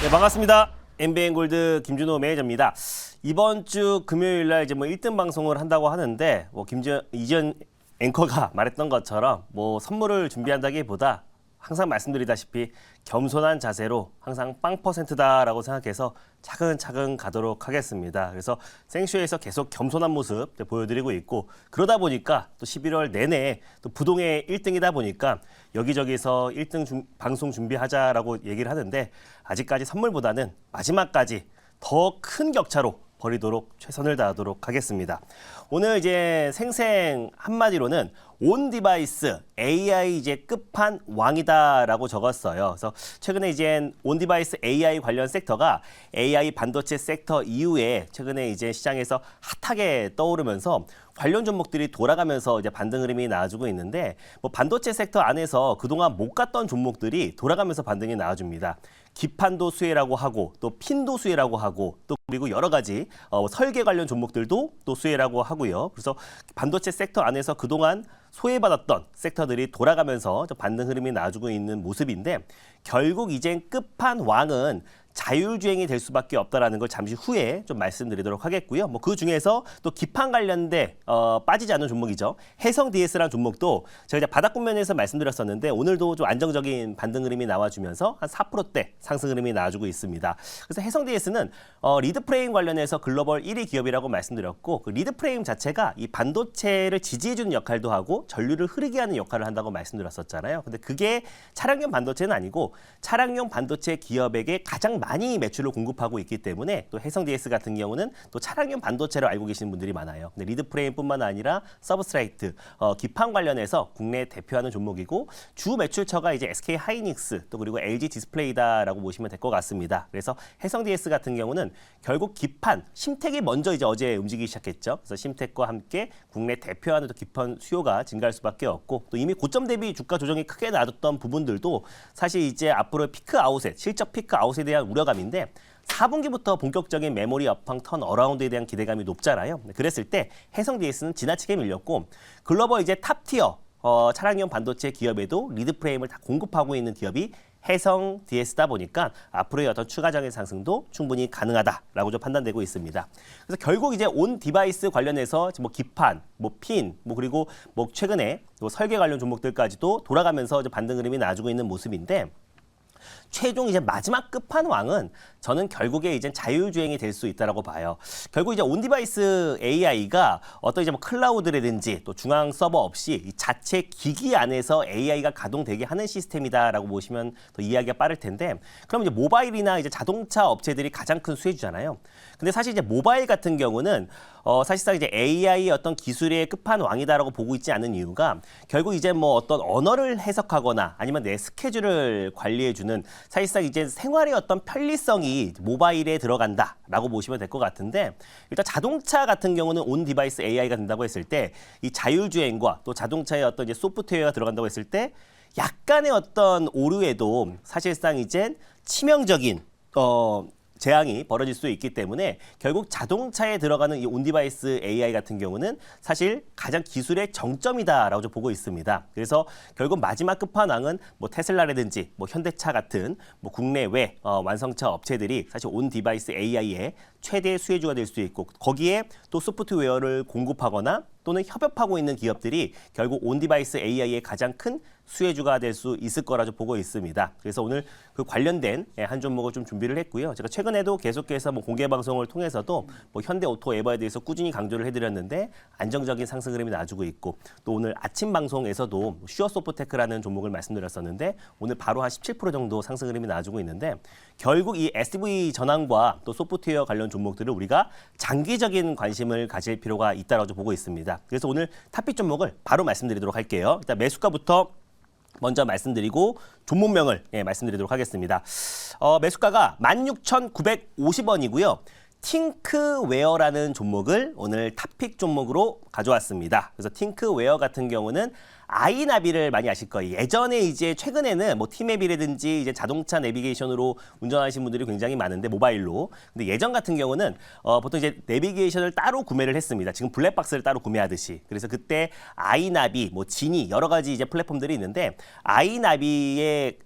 네, 반갑습니다. MBN 골드 김준호 매니저입니다. 이번 주 금요일 날 이제 1등 방송을 한다고 하는데 이전 앵커가 말했던 것처럼 선물을 준비한다기보다 항상 말씀드리다시피 겸손한 자세로 항상 빵 퍼센트다라고 생각해서 차근차근 가도록 하겠습니다. 그래서 생쇼에서 계속 겸손한 모습 보여드리고 있고, 그러다 보니까 또 11월 내내 또 부동의 1등이다 보니까 여기저기서 1등 방송 준비하자라고 얘기를 하는데, 아직까지 선물보다는 마지막까지 더 큰 격차로 벌이도록 최선을 다하도록 하겠습니다. 오늘 이제 생생 한마디로는 온 디바이스 AI 이제 끝판 왕이다라고 적었어요. 그래서 최근에 이제 온 디바이스 AI 관련 섹터가 AI 반도체 섹터 이후에 최근에 이제 시장에서 핫하게 떠오르면서 관련 종목들이 돌아가면서 이제 반등 흐름이 나와주고 있는데, 반도체 섹터 안에서 그동안 못 갔던 종목들이 돌아가면서 반등이 나와줍니다. 기판도 수혜라고 하고, 또 핀도 수혜라고 하고, 또 그리고 여러 가지 설계 관련 종목들도 또 수혜라고 하고요. 그래서 반도체 sek터 안에서 그동안 소외받았던 섹터들이 돌아가면서 반등 흐름이 나와주고 있는 모습인데, 결국 이젠 끝판왕은 자율주행이 될 수밖에 없다라는 걸 잠시 후에 좀 말씀드리도록 하겠고요. 그 중에서 또 기판 관련돼 빠지지 않는 종목이죠. 해성 DS라는 종목도 제가 이제 바닥 국면에서 말씀드렸었는데, 오늘도 좀 안정적인 반등 흐름이 나와주면서 한 4%대 상승 흐름이 나와주고 있습니다. 그래서 해성 DS는 리드 프레임 관련해서 글로벌 1위 기업이라고 말씀드렸고, 그 리드 프레임 자체가 이 반도체를 지지해주는 역할도 하고 전류를 흐르게 하는 역할을 한다고 말씀드렸었잖아요. 근데 그게 차량용 반도체는 아니고 차량용 반도체 기업에게 가장 많이 매출을 공급하고 있기 때문에, 또 해성 DS 같은 경우는 또 차량용 반도체로 알고 계시는 분들이 많아요. 근데 리드 프레임뿐만 아니라 서브스트레이트, 기판 관련해서 국내 대표하는 종목이고, 주 매출처가 이제 SK 하이닉스 또 그리고 LG 디스플레이다라고 보시면 될 것 같습니다. 그래서 해성 DS 같은 경우는 결국 기판, 심택이 먼저 이제 어제 움직이기 시작했죠. 그래서 심택과 함께 국내 대표하는 또 기판 수요가 증가할 수밖에 없고, 또 이미 고점 대비 주가 조정이 크게 나왔던 부분들도 사실 이제 앞으로 피크 아웃에, 실적 피크 아웃에 대한 우려감인데, 4분기부터 본격적인 메모리 업황 턴 어라운드에 대한 기대감이 높잖아요. 그랬을 때 해성 DS는 지나치게 밀렸고, 글로벌 이제 탑티어 차량용 반도체 기업에도 리드 프레임을 다 공급하고 있는 기업이 해성 DS다 보니까 앞으로의 어떤 추가적인 상승도 충분히 가능하다라고 좀 판단되고 있습니다. 그래서 결국 이제 온 디바이스 관련해서 기판, 핀, 그리고 최근에 설계 관련 종목들까지도 돌아가면서 반등 흐름이 나와주고 있는 모습인데, 최종 이제 마지막 끝판왕은 저는 결국에 이제 자율주행이 될 수 있다라고 봐요. 결국 이제 온디바이스 AI가 어떤 이제 클라우드라든지 또 중앙 서버 없이 이 자체 기기 안에서 AI가 가동되게 하는 시스템이다라고 보시면 더 이해하기가 빠를 텐데, 그럼 이제 모바일이나 이제 자동차 업체들이 가장 큰 수혜주잖아요. 근데 사실 이제 모바일 같은 경우는 사실상 이제 AI의 어떤 기술의 끝판왕이다라고 보고 있지 않은 이유가, 결국 이제 어떤 언어를 해석하거나 아니면 내 스케줄을 관리해주는, 사실상 이제 생활의 어떤 편리성이 모바일에 들어간다라고 보시면 될 것 같은데, 일단 자동차 같은 경우는 온 디바이스 AI가 된다고 했을 때 이 자율주행과 또 자동차의 어떤 이제 소프트웨어가 들어간다고 했을 때 약간의 어떤 오류에도 사실상 이제 치명적인 재앙이 벌어질 수 있기 때문에, 결국 자동차에 들어가는 이 온디바이스 AI 같은 경우는 사실 가장 기술의 정점이다라고 좀 보고 있습니다. 그래서 결국 마지막 끝판왕은 테슬라라든지 현대차 같은 국내외 완성차 업체들이 사실 온디바이스 AI의 최대 수혜주가 될 수 있고, 거기에 또 소프트웨어를 공급하거나 또는 협업하고 있는 기업들이 결국 온디바이스 AI의 가장 큰 수혜주가 될 수 있을 거라 좀 보고 있습니다. 그래서 오늘 그 관련된 한 종목을 좀 준비를 했고요. 제가 최근에도 계속해서 공개 방송을 통해서도 현대 오토 에버에 대해서 꾸준히 강조를 해드렸는데, 안정적인 상승 흐름이 나와주고 있고, 또 오늘 아침 방송에서도 슈어소프테크라는 종목을 말씀드렸었는데, 오늘 바로 한 17% 정도 상승 흐름이 나와주고 있는데, 결국 이 SV 전환과 또 소프트웨어 관련 종목들을 우리가 장기적인 관심을 가질 필요가 있다고 좀 보고 있습니다. 그래서 오늘 탑픽 종목을 바로 말씀드리도록 할게요. 일단 매수가부터 먼저 말씀드리고 종목명을 말씀드리도록 하겠습니다. 매수가가 16,950원이고요. 팅크웨어라는 종목을 오늘 탑픽 종목으로 가져왔습니다. 그래서 팅크웨어 같은 경우는 아이나비를 많이 아실 거예요. 예전에 이제 최근에는 티맵이라든지 이제 자동차 내비게이션으로 운전하시는 분들이 굉장히 많은데, 모바일로. 근데 예전 같은 경우는 보통 이제 내비게이션을 따로 구매를 했습니다. 지금 블랙박스를 따로 구매하듯이. 그래서 그때 아이나비, 지니 여러 가지 이제 플랫폼들이 있는데, 아이나비의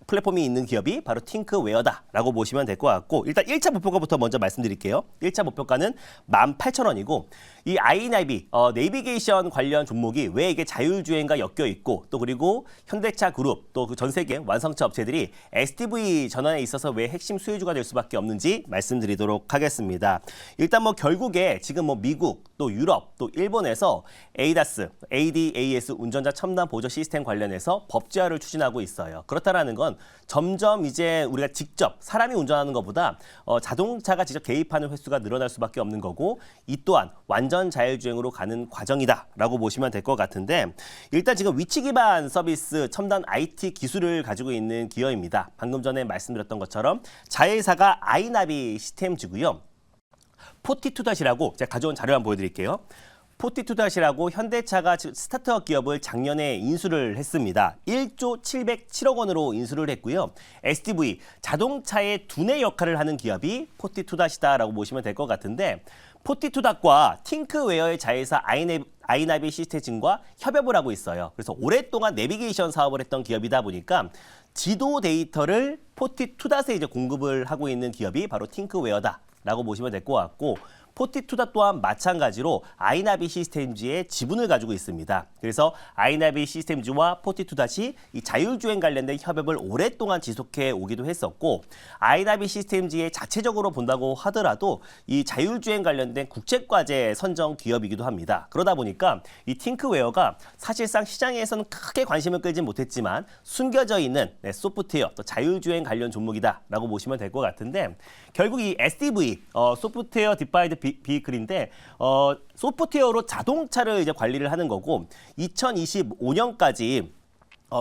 플랫폼이 있는 기업이 바로 팅크웨어다라고 보시면 될 것 같고 일단 1차 목표가부터 먼저 말씀드릴게요. 1차 목표가는 18,000원이고 이 아이나비 내비게이션 관련 종목이 왜 이게 자율주행과 엮여 있고 또 그리고 현대차 그룹 또 그 전 세계 완성차 업체들이 SDV 전환에 있어서 왜 핵심 수혜주가 될 수밖에 없는지 말씀드리도록 하겠습니다. 일단 뭐 결국에 지금 뭐 미국 또 유럽 또 일본에서 ADAS, ADAS 운전자 첨단 보조 시스템 관련해서 법제화를 추진하고 있어요. 그렇다라는 건 점점 이제 우리가 직접 사람이 운전하는 것보다 자동차가 직접 개입하는 횟수가 늘어날 수밖에 없는 거고 이 또한 완전 자율주행으로 가는 과정이다라고 보시면 될 것 같은데 일단 지금 위치 기반 서비스 첨단 IT 기술을 가지고 있는 기업입니다. 방금 전에 말씀드렸던 것처럼 자회사가 아이나비 시스템즈고요. 포티투닷이라고 제가 가져온 자료 한번 보여드릴게요. 포티투닷이라고 현대차가 스타트업 기업을 작년에 인수를 했습니다. 1조 707억 원으로 인수를 했고요. SDV, 자동차의 두뇌 역할을 하는 기업이 포티투닷이다라고 보시면 될 것 같은데 포티투닷과 팅크웨어의 자회사 아이나비 시스템과 협업을 하고 있어요. 그래서 오랫동안 내비게이션 사업을 했던 기업이다 보니까 지도 데이터를 포티투닷에 이제 공급을 하고 있는 기업이 바로 팅크웨어다라고 보시면 될 것 같고 포티투닷 또한 마찬가지로 아이나비 시스템즈의 지분을 가지고 있습니다. 그래서 아이나비 시스템즈와 포티투닷이 이 자율주행 관련된 협업을 오랫동안 지속해 오기도 했었고 아이나비 시스템즈의 자체적으로 본다고 하더라도 이 자율주행 관련된 국제과제 선정 기업이기도 합니다. 그러다 보니까 이 팅크웨어가 사실상 시장에서는 크게 관심을 끌진 못했지만 숨겨져 있는 소프트웨어 또 자율주행 관련 종목이다라고 보시면 될 것 같은데 결국 이 SDV 소프트웨어 디파이드 비클인데 소프트웨어로 자동차를 이제 관리를 하는 거고 2025년까지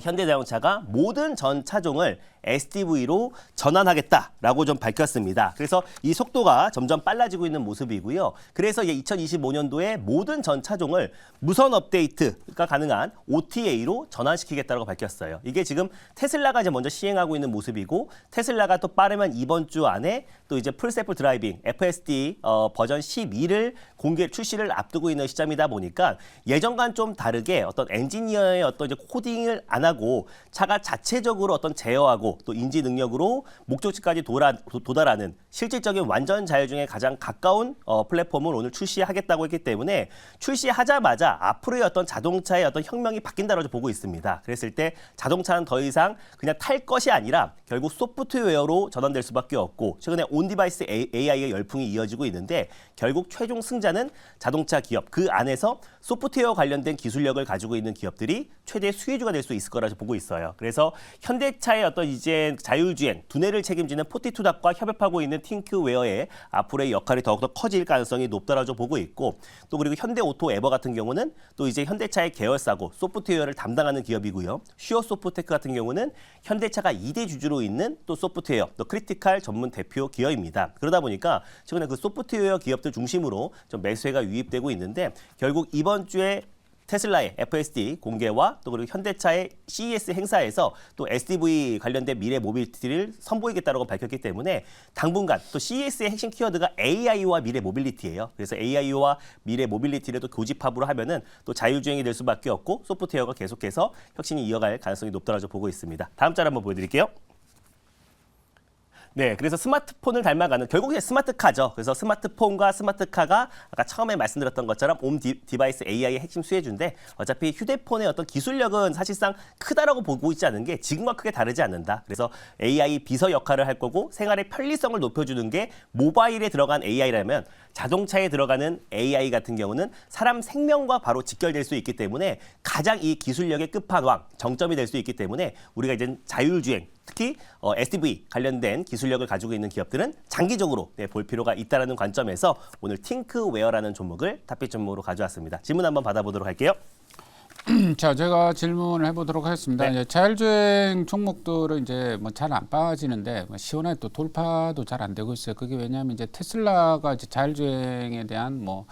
현대자동차가 모든 전 차종을 SDV로 전환하겠다라고 좀 밝혔습니다. 그래서 이 속도가 점점 빨라지고 있는 모습이고요. 그래서 2025년도에 모든 전 차종을 무선 업데이트가 가능한 OTA로 전환시키겠다고 밝혔어요. 이게 지금 테슬라가 이제 먼저 시행하고 있는 모습이고 테슬라가 또 빠르면 이번 주 안에 또 이제 풀셀프 드라이빙 FSD 버전 12를 공개 출시를 앞두고 있는 시점이다 보니까 예전과는 좀 다르게 어떤 엔지니어의 어떤 이제 코딩을 안 하고 차가 자체적으로 어떤 제어하고 또 인지 능력으로 목적지까지 도달하는 실질적인 완전 자율주행에 가장 가까운 플랫폼을 오늘 출시하겠다고 했기 때문에 출시하자마자 앞으로의 어떤 자동차의 어떤 혁명이 바뀐다고 보고 있습니다. 그랬을 때 자동차는 더 이상 그냥 탈 것이 아니라 결국 소프트웨어로 전환될 수밖에 없고 최근에 온디바이스 AI의 열풍이 이어지고 있는데 결국 최종 승자는 자동차 기업 그 안에서 소프트웨어 관련된 기술력을 가지고 있는 기업들이 최대 수혜주가 될 수 있을 거라고 보고 있어요. 그래서 현대차의 어떤 이제 자율주행 두뇌를 책임지는 포티투닷과 협업하고 있는 팅크웨어의 앞으로의 역할이 더욱더 커질 가능성이 높다라고 보고 있고 또 그리고 현대오토에버 같은 경우는 또 이제 현대차의 계열사고 소프트웨어를 담당하는 기업이고요. 슈어소프테크 같은 경우는 현대차가 2대 주주로 있는 또 소프트웨어 또 크리티컬 전문 대표 기업입니다. 그러다 보니까 최근에 그 소프트웨어 기업들 중심으로 좀 매수세가 유입되고 있는데 결국 이번 주에 테슬라의 FSD 공개와 또 그리고 현대차의 CES 행사에서 또 SDV 관련된 미래 모빌리티를 선보이겠다고 밝혔기 때문에 당분간 또 CES의 핵심 키워드가 AI와 미래 모빌리티예요. 그래서 AI와 미래 모빌리티를 또 교집합으로 하면은 또 자율주행이 될 수밖에 없고 소프트웨어가 계속해서 혁신이 이어갈 가능성이 높다고 보고 있습니다. 다음 자료 한번 보여드릴게요. 네, 그래서 스마트폰을 닮아가는 결국에 스마트카죠. 그래서 스마트폰과 스마트카가 아까 처음에 말씀드렸던 것처럼 온 디바이스 AI의 핵심 수혜주인데 어차피 휴대폰의 어떤 기술력은 사실상 크다라고 보고 있지 않은 게 지금과 크게 다르지 않는다. 그래서 AI 비서 역할을 할 거고 생활의 편리성을 높여주는 게 모바일에 들어간 AI라면 자동차에 들어가는 AI 같은 경우는 사람 생명과 바로 직결될 수 있기 때문에 가장 이 기술력의 끝판왕, 정점이 될 수 있기 때문에 우리가 이제 자율주행 특히 SDV 관련된 기술력을 가지고 있는 기업들은 장기적으로 볼 필요가 있다는 관점에서 오늘 팅크웨어라는 종목을 탑픽 종목으로 가져왔습니다. 질문 한번 받아보도록 할게요. 자, 제가 질문을 해보도록 하겠습니다. 네. 이제 자율주행 종목들은 이제 뭐 잘 안 빠지는데 시원하게 또 돌파도 잘 안 되고 있어요. 그게 왜냐하면 이제 테슬라가 이제 자율주행에 대한 뭐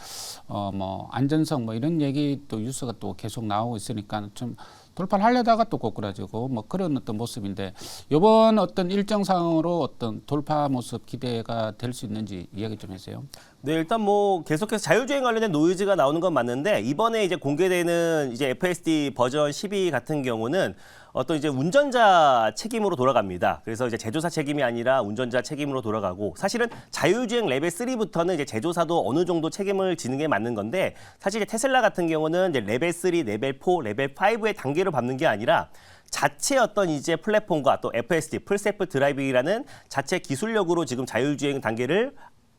안전성 뭐 이런 얘기 또 뉴스가 또 계속 나오고 있으니까 좀 돌파를 하려다가 또 꼬꾸라지고 뭐 그런 어떤 모습인데 이번 어떤 일정상으로 어떤 돌파 모습 기대가 될 수 있는지 이야기 좀 해주세요. 네, 일단 뭐 계속해서 자율주행 관련된 노이즈가 나오는 건 맞는데 이번에 이제 공개되는 이제 FSD 버전 12 같은 경우는 어떤 이제 운전자 책임으로 돌아갑니다. 그래서 이제 제조사 책임이 아니라 운전자 책임으로 돌아가고 사실은 자율주행 레벨 3부터는 이제 제조사도 어느 정도 책임을 지는 게 맞는 건데 사실 이제 테슬라 같은 경우는 이제 레벨 3, 레벨 4, 레벨 5의 단계로 밟는 게 아니라 자체 어떤 이제 플랫폼과 또 FSD, 풀셀프 드라이빙이라는 자체 기술력으로 지금 자율주행 단계를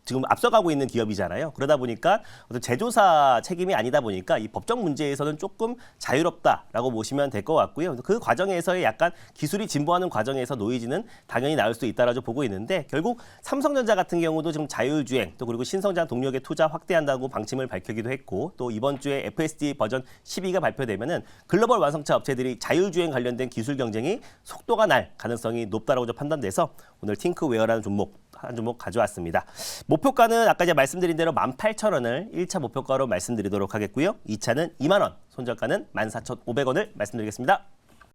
지금 앞서가고 있는 기업이잖아요. 그러다 보니까 어떤 제조사 책임이 아니다 보니까 이 법적 문제에서는 조금 자유롭다라고 보시면 될 것 같고요. 그 과정에서의 약간 기술이 진보하는 과정에서 노이즈는 당연히 나올 수 있다라고 보고 있는데 결국 삼성전자 같은 경우도 지금 자율주행 또 그리고 신성장 동력에 투자 확대한다고 방침을 밝히기도 했고 또 이번 주에 FSD 버전 12가 발표되면은 글로벌 완성차 업체들이 자율주행 관련된 기술 경쟁이 속도가 날 가능성이 높다라고 판단돼서 오늘 팅크웨어라는 한 종목 가져왔습니다. 목표가는 아까 이제 말씀드린 대로 18,000원을 1차 목표가로 말씀드리도록 하겠고요. 2차는 2만 원, 손절가는 14,500원을 말씀드리겠습니다.